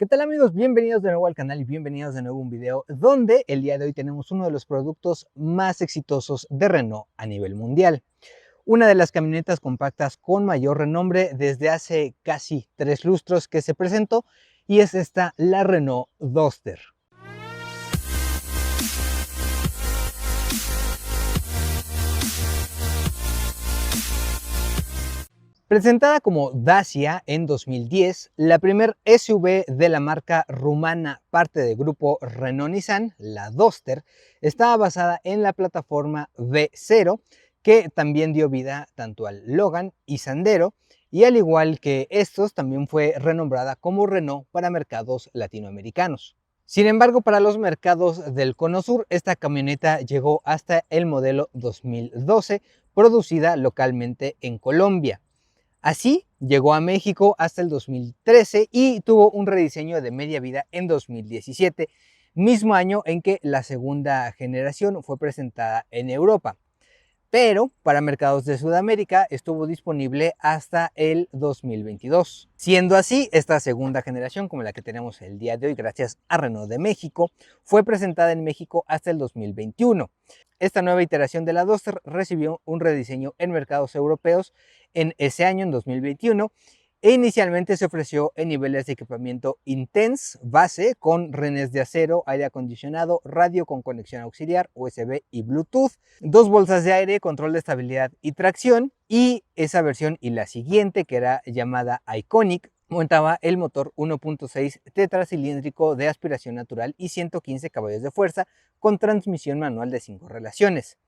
¿Qué tal amigos? Bienvenidos de nuevo al canal y bienvenidos de nuevo a un video donde el día de hoy tenemos uno de los productos más exitosos de Renault a nivel mundial. Una de las camionetas compactas con mayor renombre desde hace casi 3 lustros que se presentó y es esta, la Renault Duster. Presentada como Dacia en 2010, la primer SUV de la marca rumana, parte del grupo Renault-Nissan, la Duster, estaba basada en la plataforma V0, que también dio vida tanto al Logan y Sandero, y al igual que estos, también fue renombrada como Renault para mercados latinoamericanos. Sin embargo, para los mercados del Cono Sur, esta camioneta llegó hasta el modelo 2012, producida localmente en Colombia. Así llegó a México hasta el 2013 y tuvo un rediseño de media vida en 2017, mismo año en que la segunda generación fue presentada en Europa. Pero para mercados de Sudamérica estuvo disponible hasta el 2022. Siendo así, esta segunda generación, como la que tenemos el día de hoy gracias a Renault de México, fue presentada en México hasta el 2021. Esta nueva iteración de la Duster recibió un rediseño en mercados europeos en ese año, en 2021, e inicialmente se ofreció en niveles de equipamiento Intense base con renes de acero, aire acondicionado, radio con conexión auxiliar, USB y Bluetooth, 2 bolsas de aire, control de estabilidad y tracción, y esa versión y la siguiente, que era llamada Iconic, montaba el motor 1.6 tetracilíndrico de aspiración natural y 115 caballos de fuerza con transmisión manual de 5 relaciones.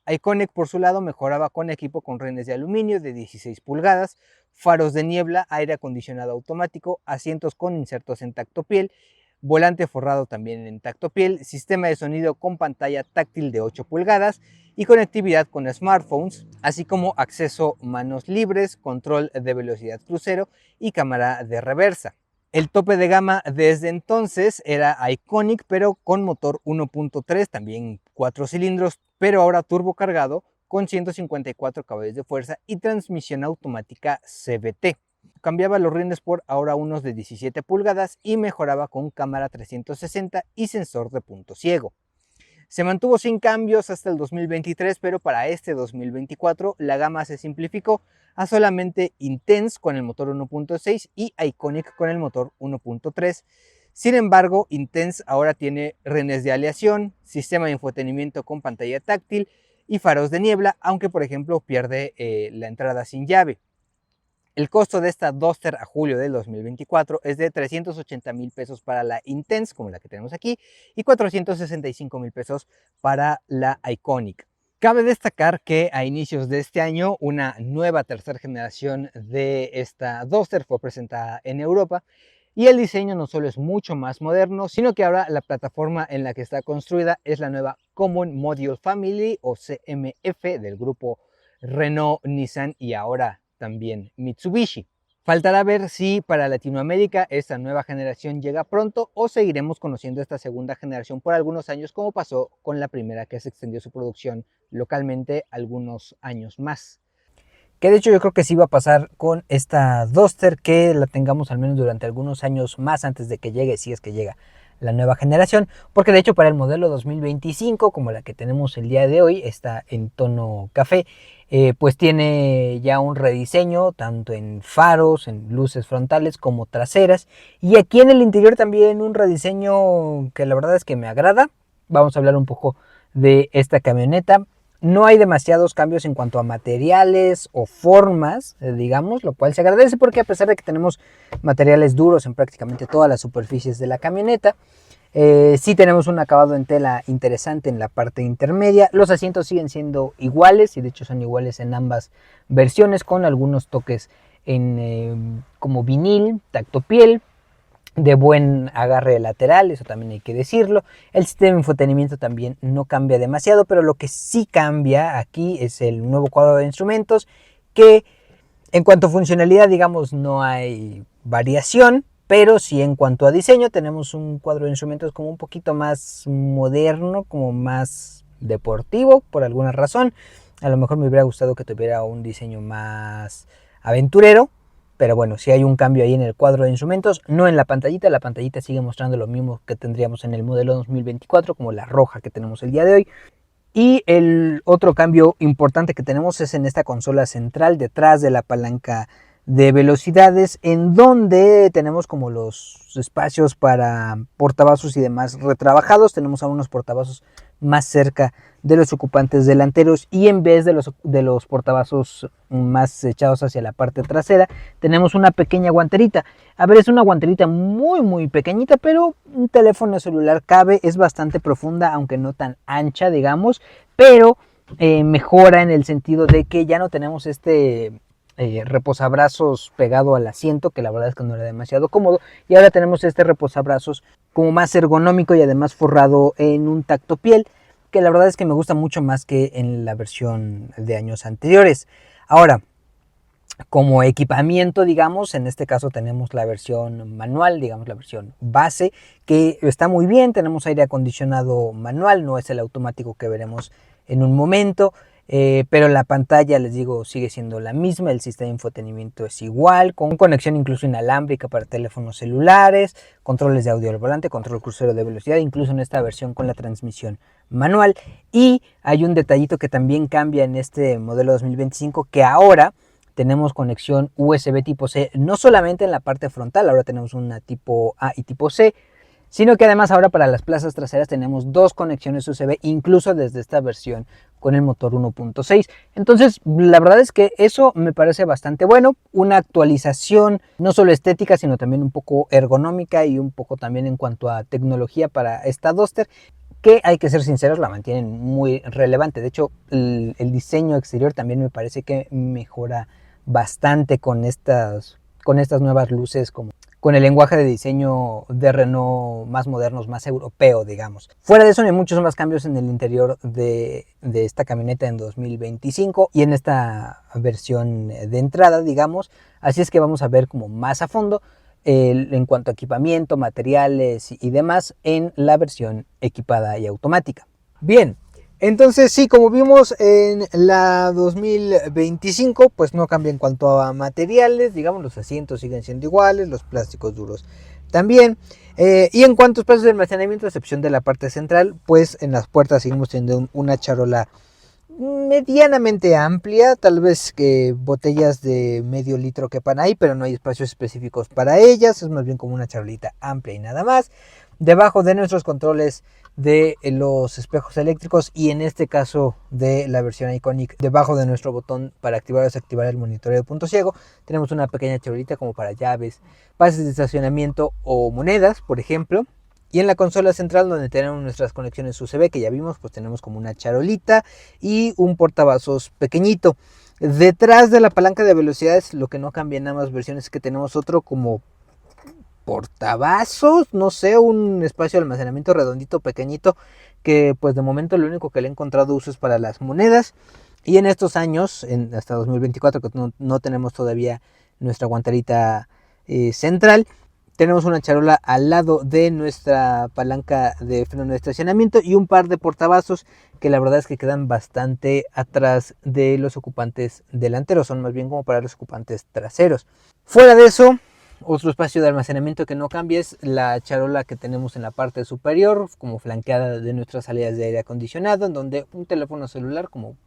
Iconic por su lado mejoraba con equipo con renes de aluminio de 16 pulgadas, faros de niebla, aire acondicionado automático, asientos con insertos en tacto piel, volante forrado también en tacto piel, sistema de sonido con pantalla táctil de 8 pulgadas y conectividad con smartphones, así como acceso manos libres, control de velocidad crucero y cámara de reversa. El tope de gama desde entonces era Iconic, pero con motor 1.3, también 4 cilindros, pero ahora turbocargado con 154 caballos de fuerza y transmisión automática CVT. Cambiaba los rines por ahora unos de 17 pulgadas y mejoraba con cámara 360 y sensor de punto ciego. Se mantuvo sin cambios hasta el 2023, pero para este 2024 la gama se simplificó a solamente Intense con el motor 1.6 y Iconic con el motor 1.3. Sin embargo, Intense ahora tiene renes de aleación, sistema de infotenimiento con pantalla táctil y faros de niebla, aunque por ejemplo pierde la entrada sin llave. El costo de esta Duster a julio del 2024 es de 380,000 pesos para la Intense, como la que tenemos aquí, y 465,000 pesos para la Iconic. Cabe destacar que a inicios de este año una nueva tercera generación de esta Duster fue presentada en Europa y el diseño no solo es mucho más moderno, sino que ahora la plataforma en la que está construida es la nueva Common Module Family o CMF del grupo Renault, Nissan y ahora también Mitsubishi. Faltará ver si para Latinoamérica esta nueva generación llega pronto o seguiremos conociendo esta segunda generación por algunos años, como pasó con la primera, que se extendió su producción localmente algunos años más. Que de hecho yo creo que sí va a pasar con esta Duster, que la tengamos al menos durante algunos años más antes de que llegue, si es que llega la nueva generación, porque de hecho para el modelo 2025, como la que tenemos el día de hoy, está en tono café, pues tiene ya un rediseño tanto en faros, en luces frontales como traseras, y aquí en el interior también un rediseño que la verdad es que me agrada. Vamos a hablar un poco de esta camioneta. No hay demasiados cambios en cuanto a materiales o formas, digamos, lo cual se agradece porque a pesar de que tenemos materiales duros en prácticamente todas las superficies de la camioneta, sí tenemos un acabado en tela interesante en la parte intermedia. Los asientos siguen siendo iguales y de hecho son iguales en ambas versiones, con algunos toques en como vinil, tacto piel, de buen agarre lateral, eso también hay que decirlo. El sistema de infotenimiento también no cambia demasiado, pero lo que sí cambia aquí es el nuevo cuadro de instrumentos, que en cuanto a funcionalidad, digamos, no hay variación, pero sí en cuanto a diseño tenemos un cuadro de instrumentos como un poquito más moderno, como más deportivo por alguna razón. A lo mejor me hubiera gustado que tuviera un diseño más aventurero, pero bueno, sí hay un cambio ahí en el cuadro de instrumentos, no en la pantallita sigue mostrando lo mismo que tendríamos en el modelo 2024, como la roja que tenemos el día de hoy. Y el otro cambio importante que tenemos es en esta consola central, detrás de la palanca de velocidades, en donde tenemos como los espacios para portavasos y demás retrabajados. Tenemos a unos portavasos más cerca de los ocupantes delanteros, y en vez de los portavasos más echados hacia la parte trasera, tenemos una pequeña guanterita. A ver, es una guanterita muy pequeñita, pero un teléfono celular cabe. Es bastante profunda, aunque no tan ancha, digamos, pero mejora en el sentido de que ya no tenemos este reposabrazos pegado al asiento, que la verdad es que no era demasiado cómodo, y ahora tenemos este reposabrazos como más ergonómico y además forrado en un tacto piel, que la verdad es que me gusta mucho más que en la versión de años anteriores. Ahora, como equipamiento, digamos, en este caso tenemos la versión manual, digamos la versión base, que está muy bien. Tenemos aire acondicionado manual, no es el automático que veremos en un momento, pero la pantalla, les digo, sigue siendo la misma. El sistema de infotenimiento es igual, con conexión incluso inalámbrica para teléfonos celulares, controles de audio al volante, control crucero de velocidad, incluso en esta versión con la transmisión manual. Y hay un detallito que también cambia en este modelo 2025, que ahora tenemos conexión USB tipo C, no solamente en la parte frontal, ahora tenemos una tipo A y tipo C, sino que además ahora para las plazas traseras tenemos dos conexiones USB, incluso desde esta versión con el motor 1.6. Entonces, la verdad es que eso me parece bastante bueno, una actualización no solo estética, sino también un poco ergonómica y un poco también en cuanto a tecnología para esta Duster, que hay que ser sinceros, la mantienen muy relevante. De hecho, el diseño exterior también me parece que mejora bastante con estas nuevas luces, como con el lenguaje de diseño de Renault más modernos, más europeo, digamos. Fuera de eso, hay muchos más cambios en el interior de esta camioneta en 2025 y en esta versión de entrada, digamos. Así es que vamos a ver como más a fondo en cuanto a equipamiento, materiales y demás en la versión equipada y automática. Bien, entonces sí, como vimos en la 2025, pues no cambia en cuanto a materiales, digamos, los asientos siguen siendo iguales, los plásticos duros también. Y en cuanto a espacios de almacenamiento, a excepción de la parte central, pues en las puertas seguimos teniendo una charola medianamente amplia, tal vez que botellas de medio litro quepan ahí, pero no hay espacios específicos para ellas, es más bien como una charolita amplia y nada más. Debajo de nuestros controles de los espejos eléctricos, y en este caso de la versión Iconic, debajo de nuestro botón para activar o desactivar el monitoreo de punto ciego, tenemos una pequeña charolita como para llaves, pases de estacionamiento o monedas, por ejemplo. Y en la consola central, donde tenemos nuestras conexiones USB, que ya vimos, pues tenemos como una charolita y un portavasos pequeñito. Detrás de la palanca de velocidades, lo que no cambia en ambas versiones es que tenemos otro como portavasos, no sé, un espacio de almacenamiento redondito pequeñito, que pues de momento lo único que le he encontrado uso es para las monedas. Y en estos años, hasta 2024, que no tenemos todavía nuestra guanterita central, tenemos una charola al lado de nuestra palanca de freno de estacionamiento y un par de portavasos que la verdad es que quedan bastante atrás de los ocupantes delanteros, son más bien como para los ocupantes traseros. Fuera de eso, otro espacio de almacenamiento que no cambia es la charola que tenemos en la parte superior, como flanqueada de nuestras salidas de aire acondicionado, en donde un teléfono celular como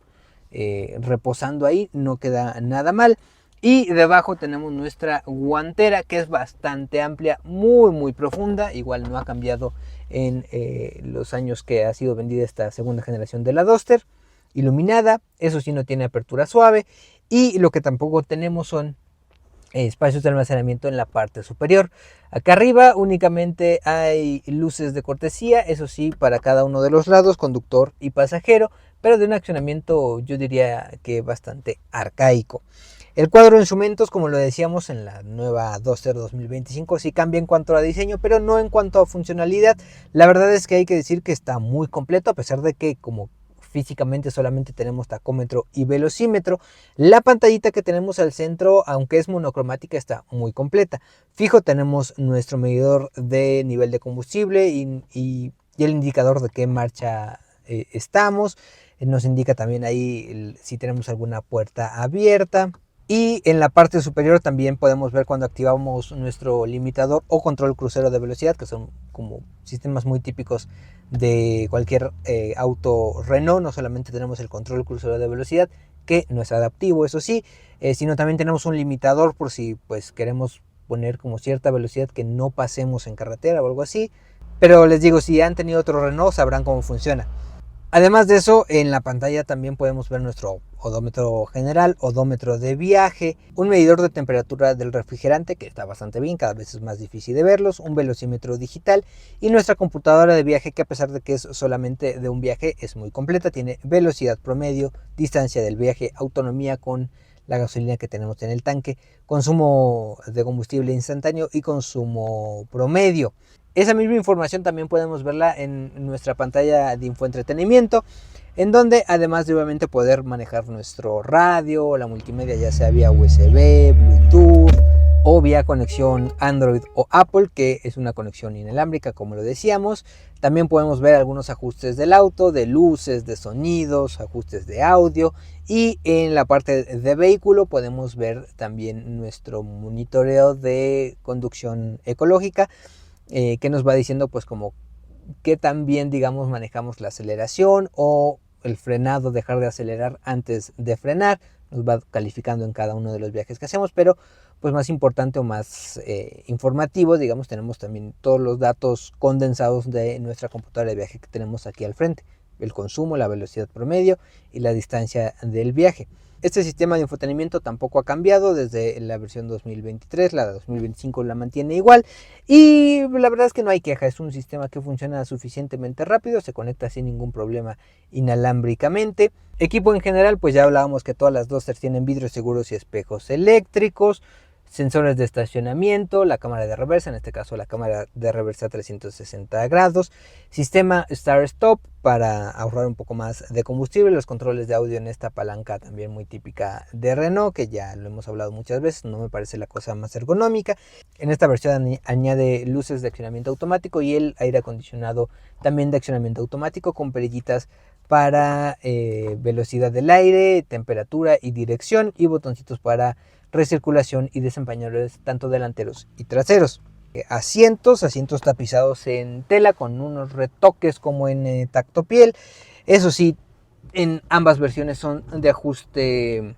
reposando ahí no queda nada mal. Y debajo tenemos nuestra guantera, que es bastante amplia, muy profunda, igual no ha cambiado en los años que ha sido vendida esta segunda generación de la Duster. Iluminada, eso sí, no tiene apertura suave, y lo que tampoco tenemos son espacios de almacenamiento en la parte superior. Acá arriba únicamente hay luces de cortesía, eso sí, para cada uno de los lados, conductor y pasajero, pero de un accionamiento yo diría que bastante arcaico. El cuadro de instrumentos, como lo decíamos en la nueva Duster 2025, sí cambia en cuanto a diseño, pero no en cuanto a funcionalidad. La verdad es que hay que decir que está muy completo, a pesar de que como físicamente solamente tenemos tacómetro y velocímetro. La pantallita que tenemos al centro, aunque es monocromática, está muy completa. Fijo, tenemos nuestro medidor de nivel de combustible y el indicador de qué marcha estamos. Nos indica también ahí si tenemos alguna puerta abierta. Y en la parte superior también podemos ver cuando activamos nuestro limitador o control crucero de velocidad, que son como sistemas muy típicos de cualquier auto Renault. No solamente tenemos el control crucero de velocidad, que no es adaptivo, eso sí, sino también tenemos un limitador por si pues queremos poner como cierta velocidad que no pasemos en carretera o algo así. Pero les digo, si han tenido otro Renault sabrán cómo funciona. Además de eso, en la pantalla también podemos ver nuestro odómetro general, odómetro de viaje, un medidor de temperatura del refrigerante, que está bastante bien, cada vez es más difícil de verlos, un velocímetro digital y nuestra computadora de viaje, que a pesar de que es solamente de un viaje, es muy completa. Tiene velocidad promedio, distancia del viaje, autonomía con la gasolina que tenemos en el tanque, consumo de combustible instantáneo y consumo promedio. Esa misma información también podemos verla en nuestra pantalla de infoentretenimiento, en donde además de obviamente poder manejar nuestro radio o la multimedia, ya sea vía USB, Bluetooth o vía conexión Android o Apple, que es una conexión inalámbrica como lo decíamos. También podemos ver algunos ajustes del auto, de luces, de sonidos, ajustes de audio, y en la parte de vehículo podemos ver también nuestro monitoreo de conducción ecológica, que nos va diciendo pues como qué tan bien, digamos, manejamos la aceleración o el frenado, dejar de acelerar antes de frenar. Nos va calificando en cada uno de los viajes que hacemos, pero pues más importante o más informativo, digamos, tenemos también todos los datos condensados de nuestra computadora de viaje que tenemos aquí al frente: el consumo, la velocidad promedio y la distancia del viaje. Este sistema de infotenimiento tampoco ha cambiado desde la versión 2023, la de 2025 la mantiene igual, y la verdad es que no hay queja. Es un sistema que funciona suficientemente rápido, se conecta sin ningún problema inalámbricamente. Equipo en general, pues ya hablábamos que todas las Duster tienen vidrios seguros y espejos eléctricos, sensores de estacionamiento, la cámara de reversa, en este caso la cámara de reversa a 360 grados, sistema Start-Stop para ahorrar un poco más de combustible, los controles de audio en esta palanca también muy típica de Renault, que ya lo hemos hablado muchas veces, no me parece la cosa más ergonómica. En esta versión añade luces de accionamiento automático y el aire acondicionado también de accionamiento automático, con perillitas para velocidad del aire, temperatura y dirección, y botoncitos para recirculación y desempañadores tanto delanteros y traseros. Asientos tapizados en tela con unos retoques como en tacto piel. Eso sí, en ambas versiones son de ajuste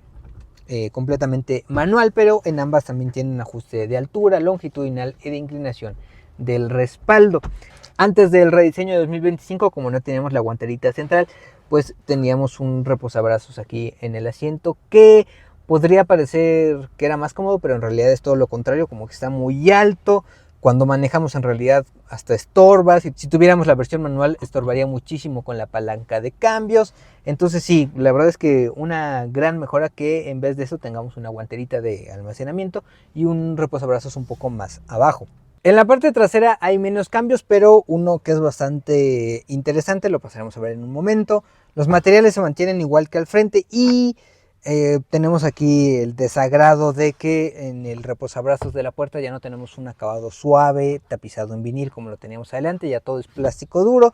completamente manual, pero en ambas también tienen ajuste de altura, longitudinal y de inclinación del respaldo. Antes del rediseño de 2025, como no teníamos la guanterita central, pues teníamos un reposabrazos aquí en el asiento que podría parecer que era más cómodo, pero en realidad es todo lo contrario, como que está muy alto. Cuando manejamos en realidad hasta estorba. Si tuviéramos la versión manual estorbaría muchísimo con la palanca de cambios. Entonces sí, la verdad es que una gran mejora que en vez de eso tengamos una guanterita de almacenamiento y un reposabrazos un poco más abajo. En la parte trasera hay menos cambios, pero uno que es bastante interesante, lo pasaremos a ver en un momento. Los materiales se mantienen igual que al frente y tenemos aquí el desagrado de que en el reposabrazos de la puerta ya no tenemos un acabado suave tapizado en vinil como lo teníamos adelante, ya todo es plástico duro.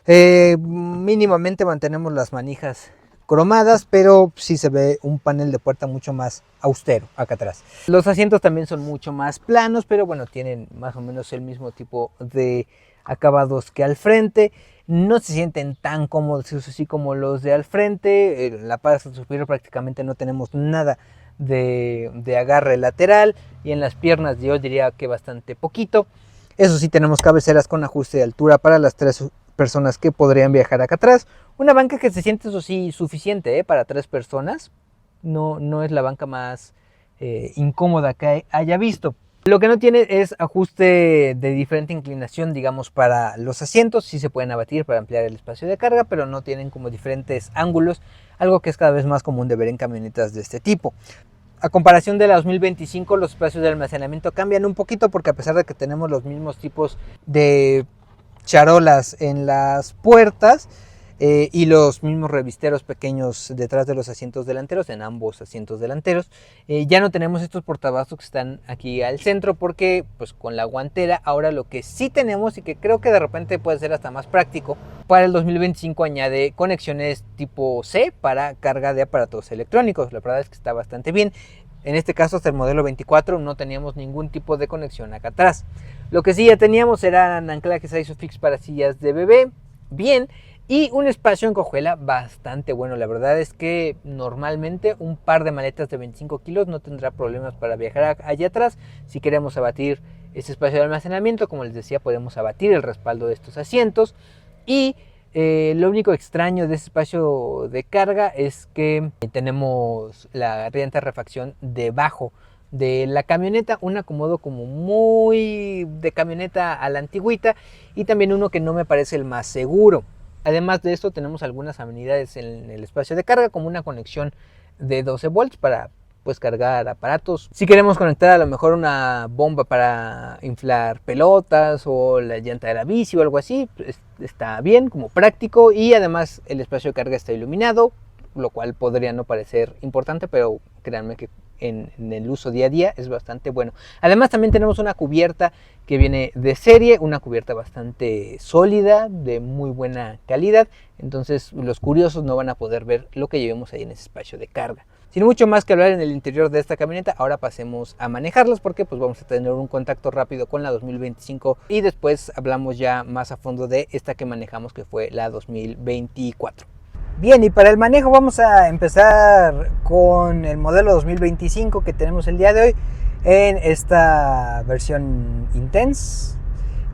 Mínimamente mantenemos las manijas cromadas, pero sí se ve un panel de puerta mucho más austero acá atrás. Los asientos también son mucho más planos, pero bueno, tienen más o menos el mismo tipo de acabados que al frente. No se sienten tan cómodos así como los de al frente. En la parte superior prácticamente no tenemos nada de agarre lateral, y en las piernas yo diría que bastante poquito. Eso sí, tenemos cabeceras con ajuste de altura para las 3 personas que podrían viajar acá atrás. Una banca que se siente, eso sí, suficiente para 3 personas. No es la banca más incómoda que haya visto. Lo que no tiene es ajuste de diferente inclinación, digamos, para los asientos. Sí se pueden abatir para ampliar el espacio de carga, pero no tienen como diferentes ángulos, algo que es cada vez más común de ver en camionetas de este tipo. A comparación de la 2025, los espacios de almacenamiento cambian un poquito, porque a pesar de que tenemos los mismos tipos de charolas en las puertas y los mismos revisteros pequeños detrás de los asientos delanteros, en ambos asientos delanteros, ya no tenemos estos portavasos que están aquí al centro, porque pues con la guantera ahora lo que sí tenemos, y que creo que de repente puede ser hasta más práctico, para el 2025 añade conexiones tipo C para carga de aparatos electrónicos. La verdad es que está bastante bien. En este caso, hasta el modelo 24 no teníamos ningún tipo de conexión acá atrás. Lo que sí ya teníamos eran anclajes ISOFIX para sillas de bebé, bien, y un espacio en cojuela bastante bueno. La verdad es que normalmente un par de maletas de 25 kilos no tendrá problemas para viajar allá atrás. Si queremos abatir ese espacio de almacenamiento, como les decía, podemos abatir el respaldo de estos asientos. Y lo único extraño de este espacio de carga es que tenemos la llanta de refacción debajo de la camioneta, un acomodo como muy de camioneta a la antigüita, y también uno que no me parece el más seguro. Además de esto, tenemos algunas amenidades en el espacio de carga, como una conexión de 12 volts para pues cargar aparatos. Si queremos conectar a lo mejor una bomba para inflar pelotas o la llanta de la bici o algo así, pues está bien, como práctico, y además el espacio de carga está iluminado, lo cual podría no parecer importante, pero créanme que en el uso día a día es bastante bueno. Además también tenemos una cubierta que viene de serie, una cubierta bastante sólida, de muy buena calidad, entonces los curiosos no van a poder ver lo que llevemos ahí en ese espacio de carga. Sin mucho más que hablar en el interior de esta camioneta, ahora pasemos a manejarlas, porque pues vamos a tener un contacto rápido con la 2025 y después hablamos ya más a fondo de esta que manejamos, que fue la 2024. Bien, y para el manejo vamos a empezar con el modelo 2025 que tenemos el día de hoy en esta versión Intense,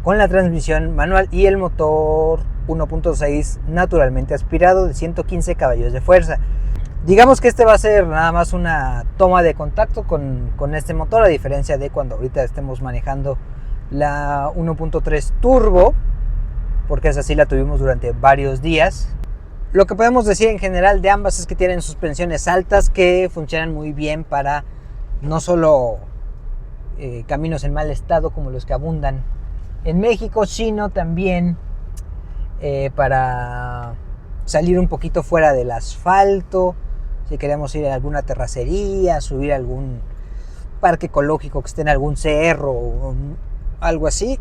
con la transmisión manual y el motor 1.6 naturalmente aspirado de 115 caballos de fuerza. Digamos que este va a ser nada más una toma de contacto con este motor, a diferencia de cuando ahorita estemos manejando la 1.3 turbo, porque esa sí la tuvimos durante varios días. Lo que podemos decir en general de ambas es que tienen suspensiones altas que funcionan muy bien para no solo caminos en mal estado como los que abundan en México, sino también para salir un poquito fuera del asfalto. Si queremos ir a alguna terracería, subir a algún parque ecológico que esté en algún cerro o algo así,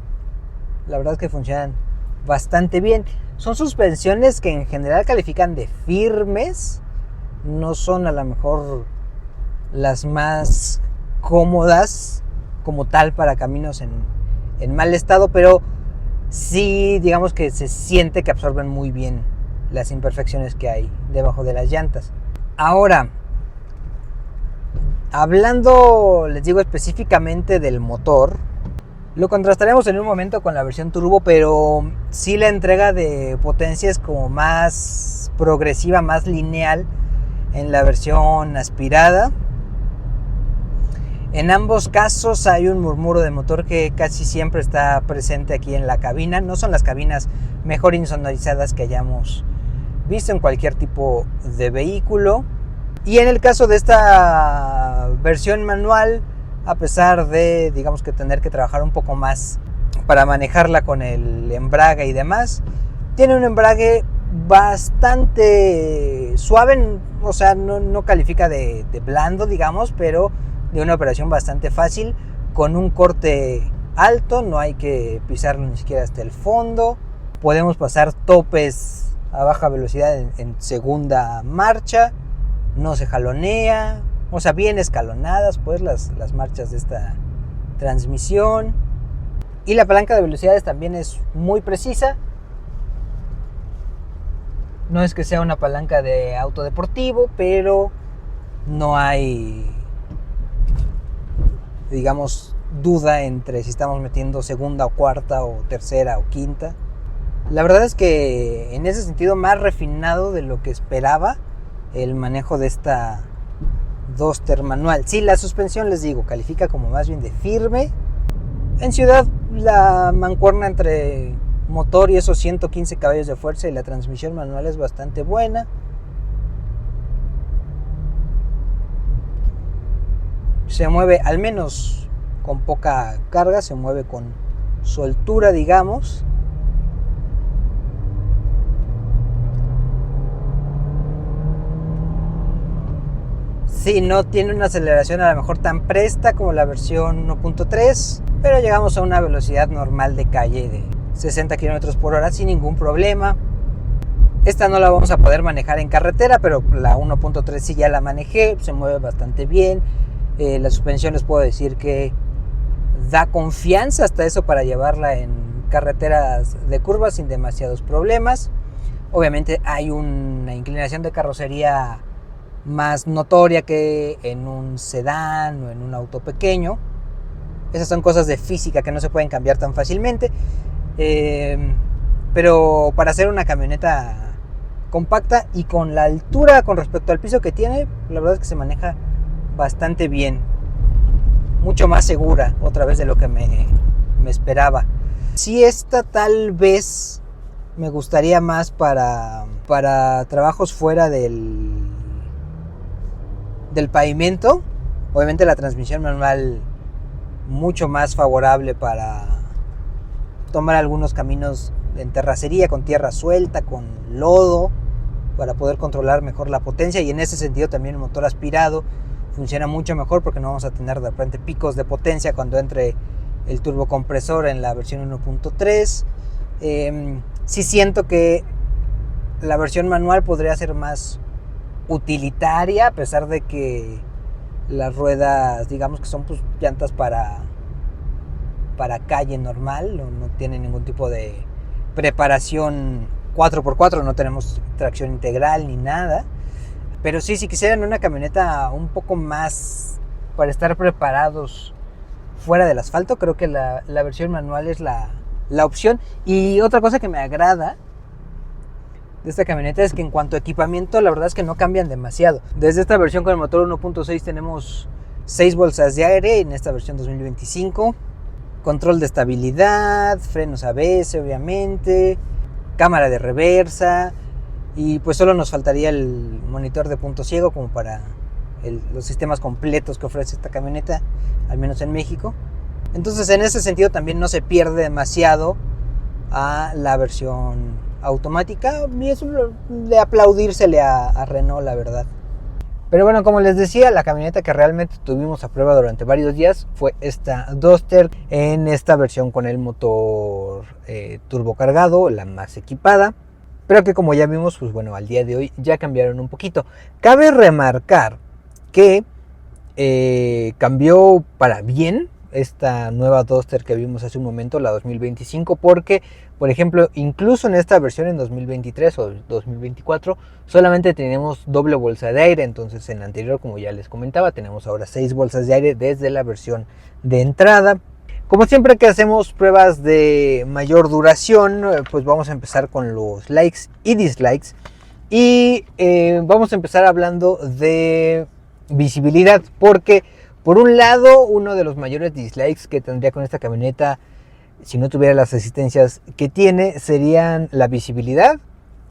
la verdad es que funcionan bastante bien. Son suspensiones que en general califican de firmes, no son a lo mejor las más cómodas como tal para caminos en mal estado, pero sí, digamos que se siente que absorben muy bien las imperfecciones que hay debajo de las llantas. Ahora, hablando, les digo específicamente del motor, lo contrastaremos en un momento con la versión turbo, pero sí la entrega de potencia es como más progresiva, más lineal en la versión aspirada. En ambos casos hay un murmuro de motor que casi siempre está presente aquí en la cabina. No son las cabinas mejor insonorizadas que hayamos visto en cualquier tipo de vehículo. Y en el caso de esta versión manual, a pesar de, digamos, que tener que trabajar un poco más para manejarla con el embrague y demás, tiene un embrague bastante suave, o sea, no califica de blando, digamos, pero de una operación bastante fácil, con un corte alto, no hay que pisarlo ni siquiera hasta el fondo. Podemos pasar topes a baja velocidad en segunda marcha, no se jalonea, o sea, bien escalonadas pues las marchas de esta transmisión. Y la palanca de velocidades también es muy precisa. No es que sea una palanca de auto deportivo, pero no hay, digamos, duda entre si estamos metiendo segunda o cuarta o tercera o quinta. La verdad es que en ese sentido más refinado de lo que esperaba el manejo de esta Duster manual. Sí, la suspensión, les digo, califica como más bien de firme. En ciudad la mancuerna entre motor y esos 115 caballos de fuerza y la transmisión manual es bastante buena. Se mueve, al menos con poca carga, se mueve con soltura, digamos. Sí, no tiene una aceleración a lo mejor tan presta como la versión 1.3, pero llegamos a una velocidad normal de calle de 60 km por hora sin ningún problema. Esta no la vamos a poder manejar en carretera, pero la 1.3 sí ya la manejé, se mueve bastante bien. La suspensión les puedo decir que da confianza hasta eso para llevarla en carreteras de curvas sin demasiados problemas. Obviamente hay una inclinación de carrocería más notoria que en un sedán o en un auto pequeño. Esas son cosas de física que no se pueden cambiar tan fácilmente. Pero para hacer una camioneta compacta y con la altura con respecto al piso que tiene, la verdad es que se maneja bastante bien. Mucho más segura, otra vez, de lo que me esperaba. Si esta tal vez me gustaría más para trabajos fuera del pavimento. Obviamente la transmisión manual mucho más favorable para tomar algunos caminos en terracería, con tierra suelta, con lodo, para poder controlar mejor la potencia, y en ese sentido también el motor aspirado funciona mucho mejor porque no vamos a tener de repente picos de potencia cuando entre el turbocompresor en la versión 1.3. Sí siento que la versión manual podría ser más utilitaria, a pesar de que las ruedas, digamos que son pues llantas para calle normal, no tienen ningún tipo de preparación 4x4, no tenemos tracción integral ni nada. Pero sí, si quisieran una camioneta un poco más para estar preparados fuera del asfalto, creo que la versión manual es la opción. Y otra cosa que me agrada de esta camioneta es que en cuanto a equipamiento, la verdad es que no cambian demasiado. Desde esta versión con el motor 1.6 tenemos 6 bolsas de aire en esta versión 2025, control de estabilidad, frenos ABS obviamente, cámara de reversa, y pues solo nos faltaría el monitor de punto ciego como para los sistemas completos que ofrece esta camioneta, al menos en México. Entonces en ese sentido también no se pierde demasiado a la versión automática, y es de aplaudírsele a Renault, la verdad. Pero bueno, como les decía, la camioneta que realmente tuvimos a prueba durante varios días fue esta Duster en esta versión con el motor turbocargado, la más equipada, pero que, como ya vimos, pues bueno, al día de hoy ya cambiaron un poquito. Cabe remarcar que cambió para bien esta nueva Duster que vimos hace un momento, la 2025, porque, por ejemplo, incluso en esta versión en 2023 o 2024 solamente tenemos doble bolsa de aire. Entonces en la anterior, como ya les comentaba, tenemos ahora 6 bolsas de aire desde la versión de entrada. Como siempre que hacemos pruebas de mayor duración, pues vamos a empezar con los likes y dislikes, y vamos a empezar hablando de visibilidad, porque por un lado, uno de los mayores dislikes que tendría con esta camioneta, si no tuviera las asistencias que tiene, serían la visibilidad.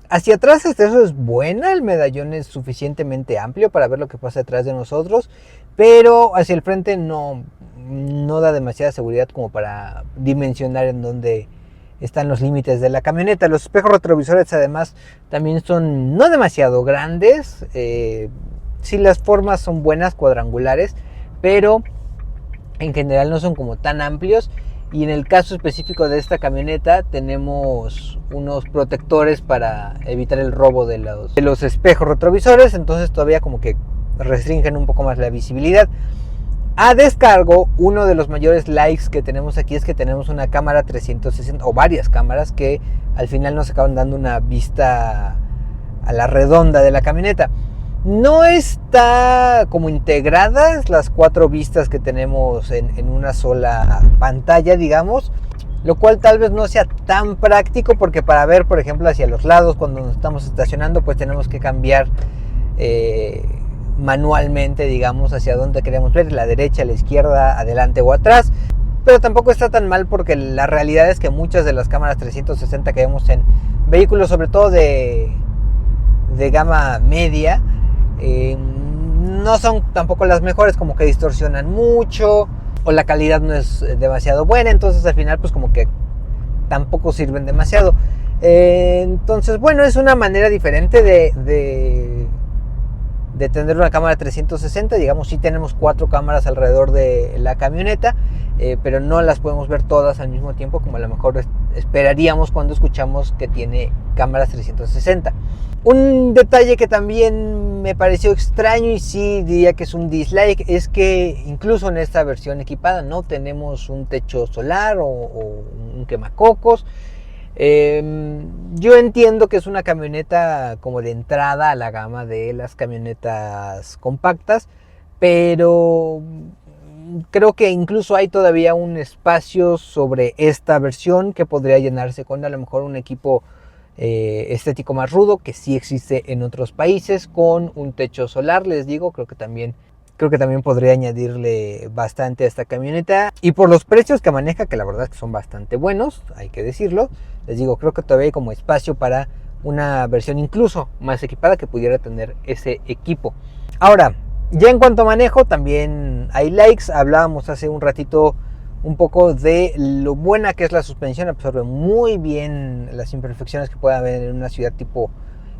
Hacia atrás eso es buena, el medallón es suficientemente amplio para ver lo que pasa detrás de nosotros, pero hacia el frente no da demasiada seguridad como para dimensionar en dónde están los límites de la camioneta. Los espejos retrovisores además también son no demasiado grandes, sí, las formas son buenas, cuadrangulares, pero en general no son como tan amplios. Y en el caso específico de esta camioneta tenemos unos protectores para evitar el robo de los espejos retrovisores, entonces todavía como que restringen un poco más la visibilidad. A descargo, uno de los mayores likes que tenemos aquí es que tenemos una cámara 360 o varias cámaras que al final nos acaban dando una vista a la redonda de la camioneta. No está como integradas las 4 vistas que tenemos en una sola pantalla, digamos, lo cual tal vez no sea tan práctico, porque para ver, por ejemplo, hacia los lados cuando nos estamos estacionando, pues tenemos que cambiar manualmente, digamos, hacia dónde queremos ver, la derecha, la izquierda, adelante o atrás. Pero tampoco está tan mal, porque la realidad es que muchas de las cámaras 360 que vemos en vehículos, sobre todo de gama media, no son tampoco las mejores, como que distorsionan mucho o la calidad no es demasiado buena, entonces al final pues como que tampoco sirven demasiado. Entonces bueno, es una manera diferente de de tener una cámara 360. Digamos, sí tenemos 4 cámaras alrededor de la camioneta, pero no las podemos ver todas al mismo tiempo, como a lo mejor esperaríamos cuando escuchamos que tiene cámaras 360. Un detalle que también me pareció extraño, y sí diría que es un dislike, es que incluso en esta versión equipada no tenemos un techo solar o un quemacocos. Yo entiendo que es una camioneta como de entrada a la gama de las camionetas compactas, pero creo que incluso hay todavía un espacio sobre esta versión que podría llenarse con a lo mejor un equipo estético más rudo, que sí existe en otros países, con un techo solar. Les digo, creo que también podría añadirle bastante a esta camioneta, y por los precios que maneja, que la verdad es que son bastante buenos, hay que decirlo, les digo, creo que todavía hay como espacio para una versión incluso más equipada que pudiera tener ese equipo. Ahora, ya en cuanto a manejo, también hay likes. Hablábamos hace un ratito un poco de lo buena que es la suspensión, absorbe muy bien las imperfecciones que pueda haber en una ciudad tipo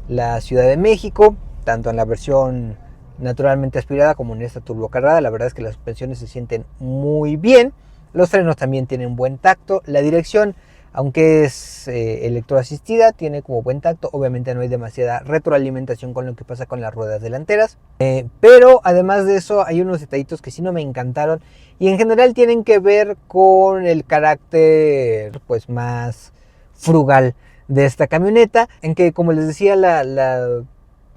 la Ciudad de México, tanto en la versión naturalmente aspirada como en esta turbocargada. La verdad es que las suspensiones se sienten muy bien, los frenos también tienen buen tacto, la dirección, aunque es electroasistida, tiene como buen tacto. Obviamente no hay demasiada retroalimentación con lo que pasa con las ruedas delanteras, pero además de eso hay unos detallitos que sí no me encantaron, y en general tienen que ver con el carácter pues más frugal de esta camioneta, en que, como les decía, la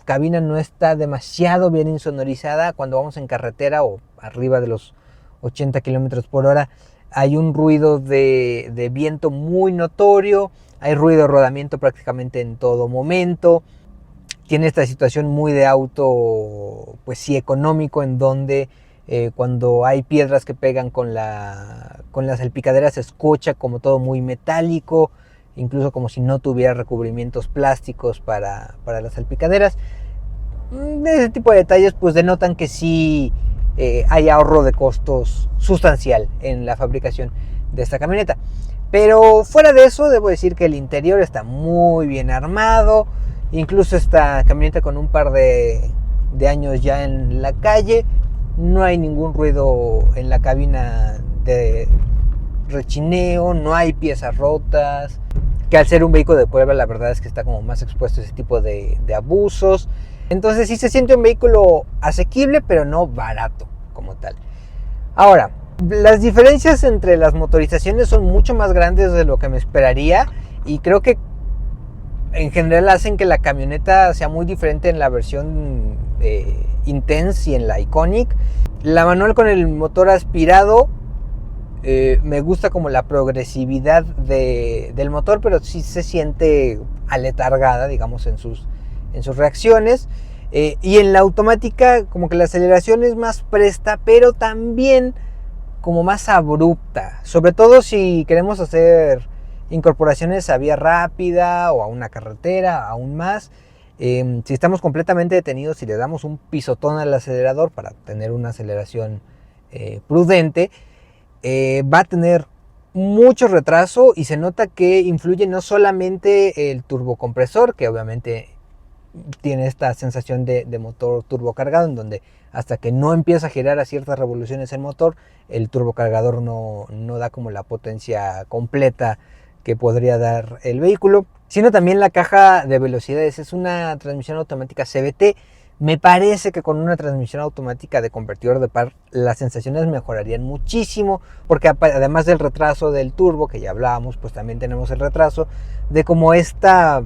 cabina no está demasiado bien insonorizada. Cuando vamos en carretera o arriba de los 80 km por hora hay un ruido de viento muy notorio, hay ruido de rodamiento prácticamente en todo momento. Tiene esta situación muy de auto, pues sí, económico, en donde cuando hay piedras que pegan con las salpicaderas se escucha como todo muy metálico, incluso como si no tuviera recubrimientos plásticos para las salpicaderas. Ese tipo de detalles pues denotan que sí hay ahorro de costos sustancial en la fabricación de esta camioneta. Pero fuera de eso, debo decir que el interior está muy bien armado. Incluso esta camioneta, con un par de años ya en la calle, no hay ningún ruido en la cabina de rechineo, no hay piezas rotas, que al ser un vehículo de prueba la verdad es que está como más expuesto a ese tipo de abusos. Entonces sí se siente un vehículo asequible, pero no barato como tal. Ahora, las diferencias entre las motorizaciones son mucho más grandes de lo que me esperaría, y creo que en general hacen que la camioneta sea muy diferente en la versión Intense y en la Iconic. La manual con el motor aspirado, me gusta como la progresividad del motor, pero sí se siente aletargada, digamos, en sus reacciones. Y en la automática como que la aceleración es más presta, pero también como más abrupta, sobre todo si queremos hacer incorporaciones a vía rápida o a una carretera aún más. Si estamos completamente detenidos y le damos un pisotón al acelerador para tener una aceleración prudente, va a tener mucho retraso, y se nota que influye no solamente el turbocompresor, que obviamente tiene esta sensación de motor turbocargado, en donde hasta que no empieza a girar a ciertas revoluciones el motor, el turbocargador no da como la potencia completa que podría dar el vehículo, sino también la caja de velocidades. Es una transmisión automática CVT. Me parece que con una transmisión automática de convertidor de par las sensaciones mejorarían muchísimo, porque además del retraso del turbo que ya hablábamos, pues también tenemos el retraso de como esta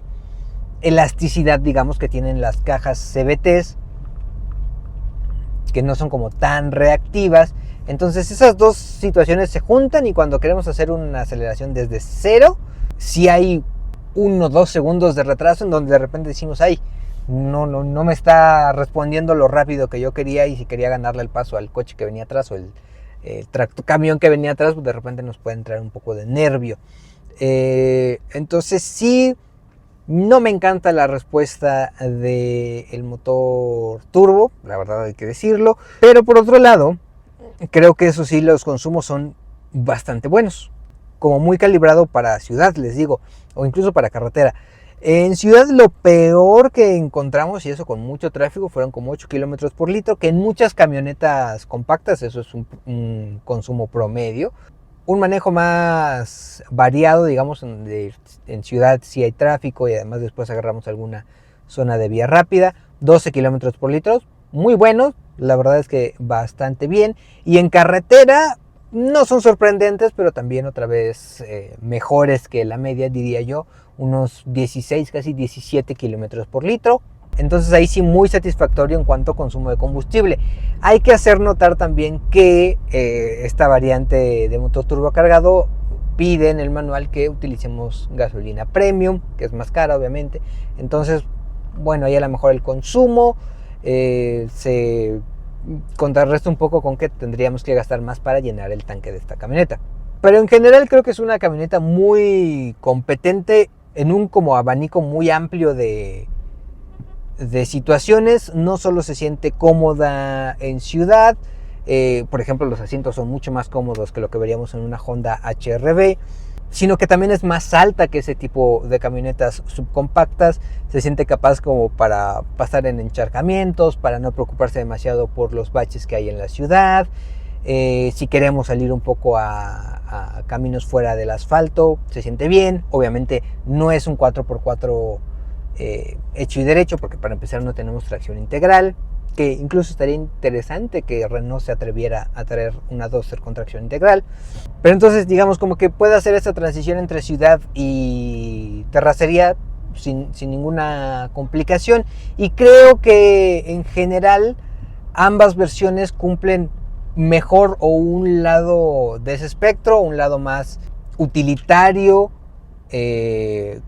elasticidad, digamos, que tienen las cajas CVTs, que no son como tan reactivas. Entonces esas dos situaciones se juntan, y cuando queremos hacer una aceleración desde cero, si hay 1 o 2 segundos de retraso en donde de repente decimos, ay, no me está respondiendo lo rápido que yo quería, y si quería ganarle el paso al coche que venía atrás o el camión que venía atrás, pues de repente nos puede entrar un poco de nervio. Entonces sí, no me encanta la respuesta del motor turbo, la verdad hay que decirlo, pero por otro lado, creo que eso sí, los consumos son bastante buenos, como muy calibrado para ciudad, les digo, o incluso para carretera. En ciudad lo peor que encontramos, y eso con mucho tráfico, fueron como 8 kilómetros por litro, que en muchas camionetas compactas eso es un consumo promedio. Un manejo más variado, digamos, en ciudad sí hay tráfico y además después agarramos alguna zona de vía rápida. 12 kilómetros por litro, muy buenos, la verdad es que bastante bien. Y en carretera no son sorprendentes, pero también otra vez mejores que la media, diría yo. Unos 16, casi 17 kilómetros por litro. Entonces ahí sí muy satisfactorio en cuanto a consumo de combustible. Hay que hacer notar también que esta variante de motor turbocargado pide en el manual que utilicemos gasolina premium, que es más cara obviamente. Entonces, bueno, ahí a lo mejor el consumo se contrarresta un poco con que tendríamos que gastar más para llenar el tanque de esta camioneta. Pero en general creo que es una camioneta muy competente en un como abanico muy amplio de situaciones. No solo se siente cómoda en ciudad, por ejemplo los asientos son mucho más cómodos que lo que veríamos en una Honda HR-V, sino que también es más alta que ese tipo de camionetas subcompactas. Se siente capaz como para pasar en encharcamientos, para no preocuparse demasiado por los baches que hay en la ciudad. Si queremos salir un poco a caminos fuera del asfalto, se siente bien. Obviamente no es un 4x4 hecho y derecho, porque para empezar no tenemos tracción integral, que incluso estaría interesante que Renault se atreviera a traer una Duster con tracción integral. Pero entonces digamos como que puede hacer esta transición entre ciudad y terracería sin ninguna complicación, y creo que en general ambas versiones cumplen mejor o un lado de ese espectro, un lado más utilitario,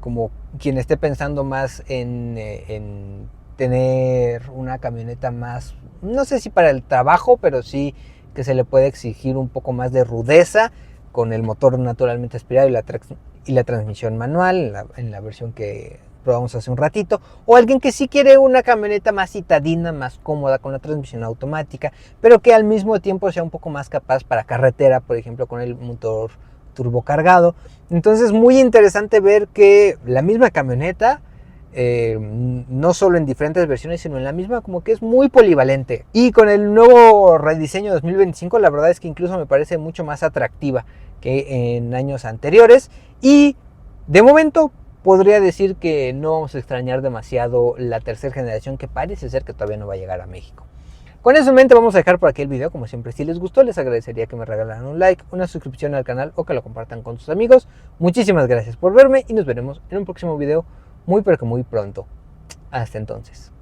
como quien esté pensando más en tener una camioneta más, no sé si para el trabajo, pero sí que se le puede exigir un poco más de rudeza, con el motor naturalmente aspirado y la transmisión manual en la versión que probamos hace un ratito. O alguien que sí quiere una camioneta más citadina, más cómoda, con la transmisión automática, pero que al mismo tiempo sea un poco más capaz para carretera, por ejemplo con el motor turbocargado. Entonces muy interesante ver que la misma camioneta, no solo en diferentes versiones, sino en la misma, como que es muy polivalente. Y con el nuevo rediseño 2025, la verdad es que incluso me parece mucho más atractiva que en años anteriores. Y de momento podría decir que no vamos a extrañar demasiado la tercera generación, que parece ser que todavía no va a llegar a México. Con eso en mente vamos a dejar por aquí el video. Como siempre, si les gustó, les agradecería que me regalaran un like, una suscripción al canal o que lo compartan con sus amigos. Muchísimas gracias por verme y nos veremos en un próximo video muy pero que muy pronto. Hasta entonces.